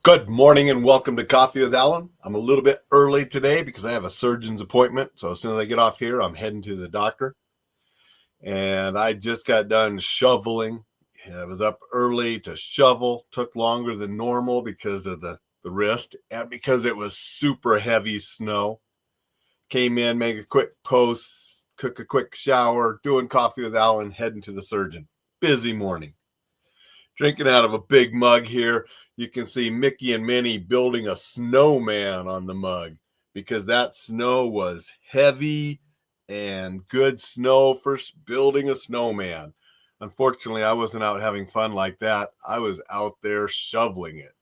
Good morning and welcome to Coffee with Alain. I'm a little bit early today because I have a surgeon's appointment. So as soon as I get off here, I'm heading to the doctor. And I just got done shoveling. I was up early to shovel. Took longer than normal because of the wrist and because it was super heavy snow. Came in, made a quick post, took a quick shower, doing Coffee with Alain, heading to the surgeon. Busy morning. Drinking out of a big mug here. You can see Mickey and Minnie building a snowman on the mug because that snow was heavy and good snow for building a snowman. Unfortunately, I wasn't out having fun like that. I was out there shoveling it.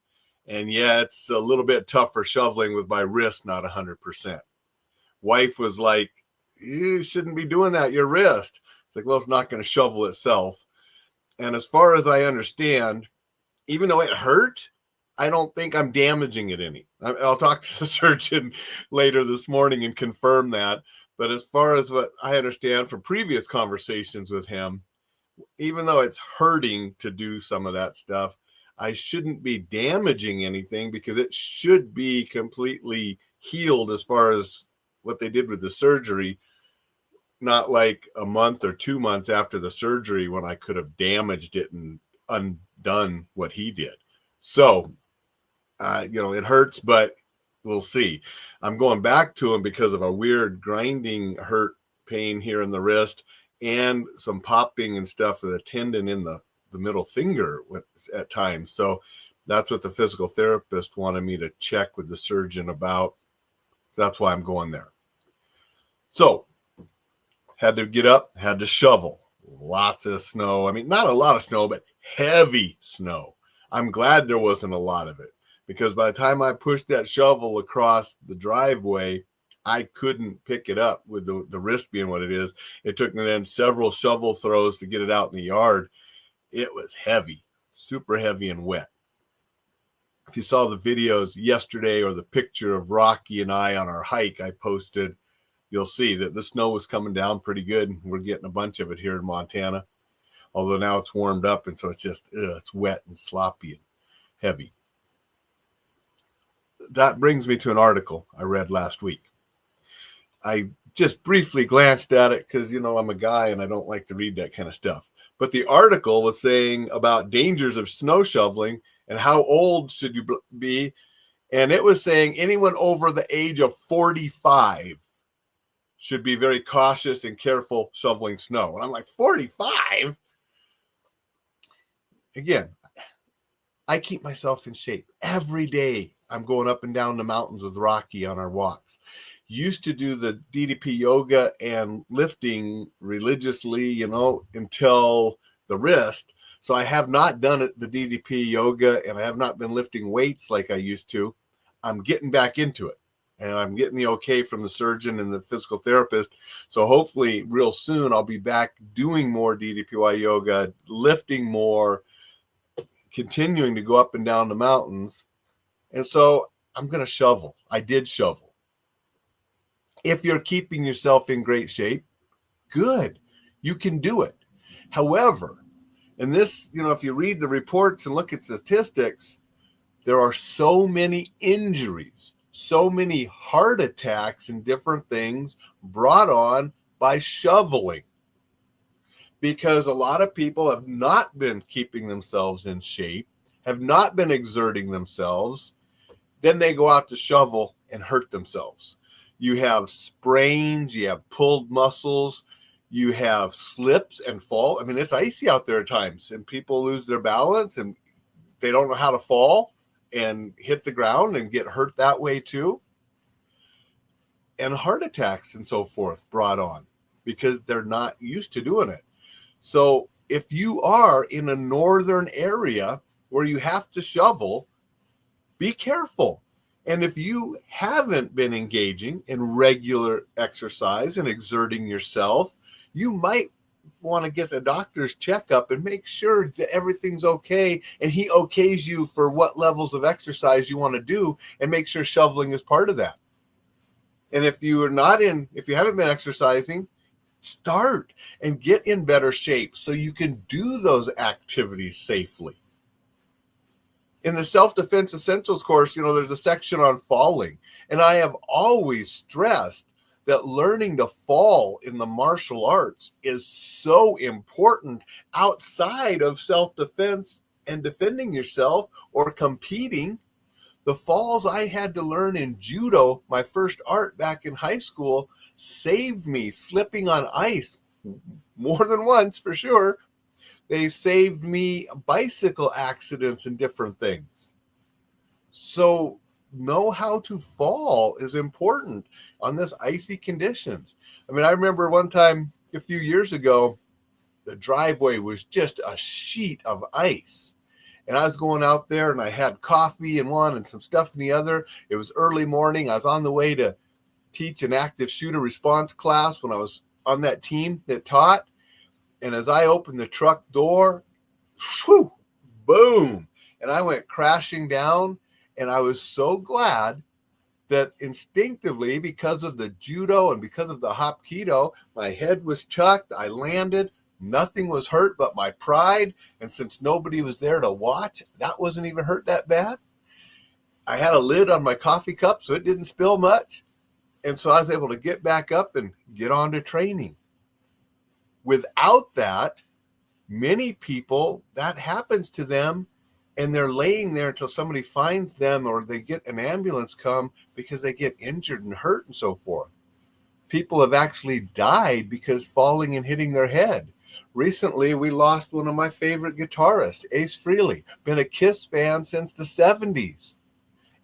And yeah, it's a little bit tougher shoveling with my wrist not 100%. Wife was like, you shouldn't be doing that, your wrist. It's like, well, it's not going to shovel itself. And as far as I understand, even though it hurt, I don't think I'm damaging it any. I'll talk to the surgeon later this morning and confirm that. But as far as what I understand from previous conversations with him, even though it's hurting to do some of that stuff, I shouldn't be damaging anything because it should be completely healed as far as what they did with the surgery. Not like a month or 2 months after the surgery when I could have damaged it and undone what he did. So, it hurts, but we'll see. I'm going back to him because of a weird grinding hurt pain here in the wrist and some popping and stuff with a tendon in the middle finger at times. So that's what the physical therapist wanted me to check with the surgeon about. So that's why I'm going there. So, had to get up, had to shovel. Lots of snow. I mean, not a lot of snow, but heavy snow. I'm glad there wasn't a lot of it because by the time I pushed that shovel across the driveway, I couldn't pick it up with the wrist being what it is. It took me then several shovel throws to get it out in the yard. It was heavy, super heavy and wet. If you saw the videos yesterday or the picture of Rocky and I on our hike I posted, you'll see that the snow was coming down pretty good. We're getting a bunch of it here in Montana, although now it's warmed up, and so it's just it's wet and sloppy and heavy. That brings me to an article I read last week. I just briefly glanced at it because, I'm a guy and I don't like to read that kind of stuff. But the article was saying about dangers of snow shoveling and how old should you be. And it was saying anyone over the age of 45 should be very cautious and careful shoveling snow. And I'm like, 45? Again, I keep myself in shape. Every day I'm going up and down the mountains with Rocky on our walks. Used to do the DDP yoga and lifting religiously, until the wrist. So I have not done the DDP yoga and I have not been lifting weights like I used to. I'm getting back into it. And I'm getting the okay from the surgeon and the physical therapist. So hopefully real soon I'll be back doing more DDPY yoga, lifting more, continuing to go up and down the mountains. And so I'm going to shovel. I did shovel. If you're keeping yourself in great shape, good. You can do it. However, and this, if you read the reports and look at statistics, there are so many injuries, so many heart attacks and different things brought on by shoveling because a lot of people have not been keeping themselves in shape, have not been exerting themselves. Then they go out to shovel and hurt themselves. You have sprains, you have pulled muscles, you have slips and fall. I mean, it's icy out there at times and people lose their balance and they don't know how to fall and hit the ground and get hurt that way too. And heart attacks and so forth brought on because they're not used to doing it. So if you are in a northern area where you have to shovel, be careful. And if you haven't been engaging in regular exercise and exerting yourself, you might want to get the doctor's checkup and make sure that everything's okay and he okays you for what levels of exercise you want to do and make sure shoveling is part of that. And if you haven't been exercising, start and get in better shape so you can do those activities safely. In the self-defense essentials course, there's a section on falling. And I have always stressed that learning to fall in the martial arts is so important outside of self-defense and defending yourself or competing. The falls I had to learn in judo, my first art back in high school, saved me slipping on ice more than once for sure. They saved me bicycle accidents and different things. So know how to fall is important on this icy conditions. I mean, I remember one time a few years ago, the driveway was just a sheet of ice. And I was going out there and I had coffee in one and some stuff in the other. It was early morning. I was on the way to teach an active shooter response class when I was on that team that taught. And as I opened the truck door, whew, boom, and I went crashing down. And I was so glad that instinctively, because of the judo and because of the hapkido, my head was tucked. I landed. Nothing was hurt but my pride. And since nobody was there to watch, that wasn't even hurt that bad. I had a lid on my coffee cup, so it didn't spill much. And so I was able to get back up and get on to training. Without that, many people, that happens to them and they're laying there until somebody finds them or they get an ambulance come because they get injured and hurt and so forth. People have actually died because falling and hitting their head. Recently, we lost one of my favorite guitarists, Ace Frehley. Been a Kiss fan since the 70s.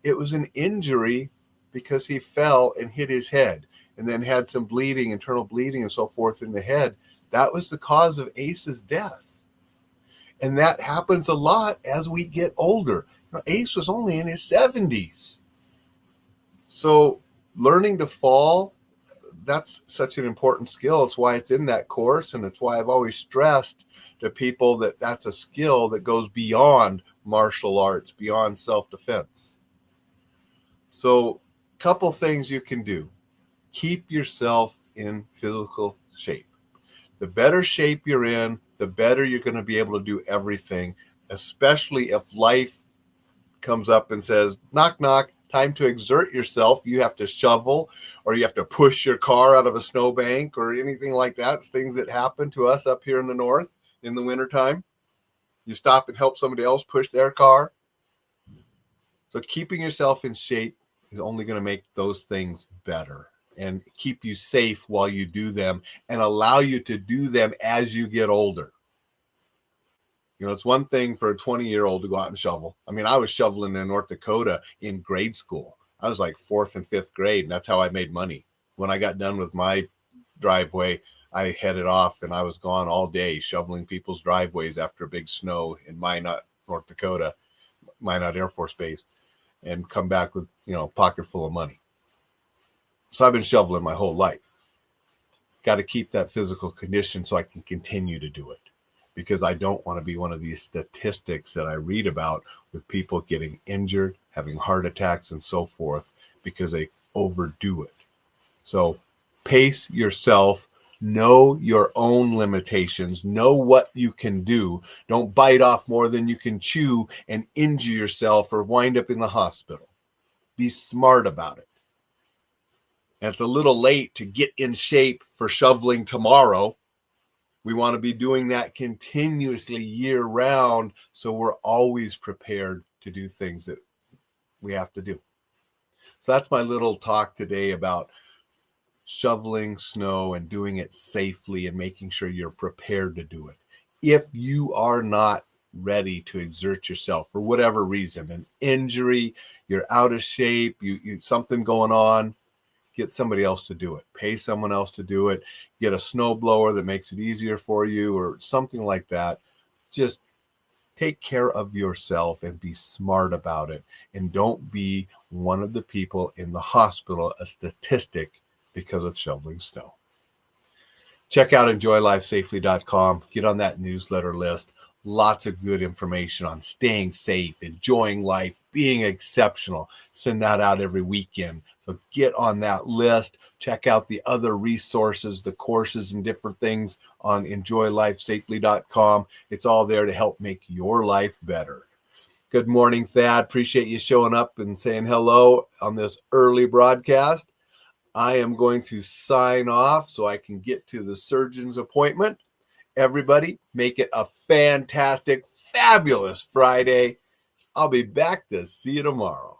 It was an injury because he fell and hit his head and then had some bleeding, internal bleeding and so forth in the head. That was the cause of Ace's death. And that happens a lot as we get older. Ace was only in his 70s. So learning to fall, that's such an important skill. It's why it's in that course. And it's why I've always stressed to people that that's a skill that goes beyond martial arts, beyond self-defense. So a couple things you can do. Keep yourself in physical shape. The better shape you're in, the better you're going to be able to do everything, especially if life comes up and says, knock, knock, time to exert yourself. You have to shovel or you have to push your car out of a snowbank or anything like that. It's things that happen to us up here in the north in the wintertime. You stop and help somebody else push their car. So keeping yourself in shape is only going to make those things better and keep you safe while you do them and allow you to do them as you get older. It's one thing for a 20-year-old to go out and shovel. I mean, I was shoveling in North Dakota in grade school. I was like 4th and 5th grade, and that's how I made money. When I got done with my driveway, I headed off, and I was gone all day shoveling people's driveways after a big snow in Minot, North Dakota, Minot Air Force Base, and come back with, a pocket full of money. So I've been shoveling my whole life. Got to keep that physical condition so I can continue to do it. Because I don't want to be one of these statistics that I read about with people getting injured, having heart attacks and so forth because they overdo it. So pace yourself, know your own limitations, know what you can do. Don't bite off more than you can chew and injure yourself or wind up in the hospital. Be smart about it. And it's a little late to get in shape for shoveling tomorrow. We want to be doing that continuously year round so we're always prepared to do things that we have to do. So that's my little talk today about shoveling snow and doing it safely and making sure you're prepared to do it. If you are not ready to exert yourself for whatever reason, an injury, you're out of shape, you something going on, get somebody else to do it. Pay someone else to do it. Get a snow blower that makes it easier for you or something like that. Just take care of yourself and be smart about it. And don't be one of the people in the hospital, a statistic because of shoveling snow. Check out enjoylifesafely.com. Get on that newsletter list. Lots of good information on staying safe, enjoying life, being exceptional. Send that out every weekend. So get on that list. Check out the other resources, the courses and different things on enjoylifesafely.com. It's all there to help make your life better. Good morning, Thad. Appreciate you showing up and saying hello on this early broadcast. I am going to sign off so I can get to the surgeon's appointment. Everybody, make it a fantastic, fabulous Friday. I'll be back to see you tomorrow.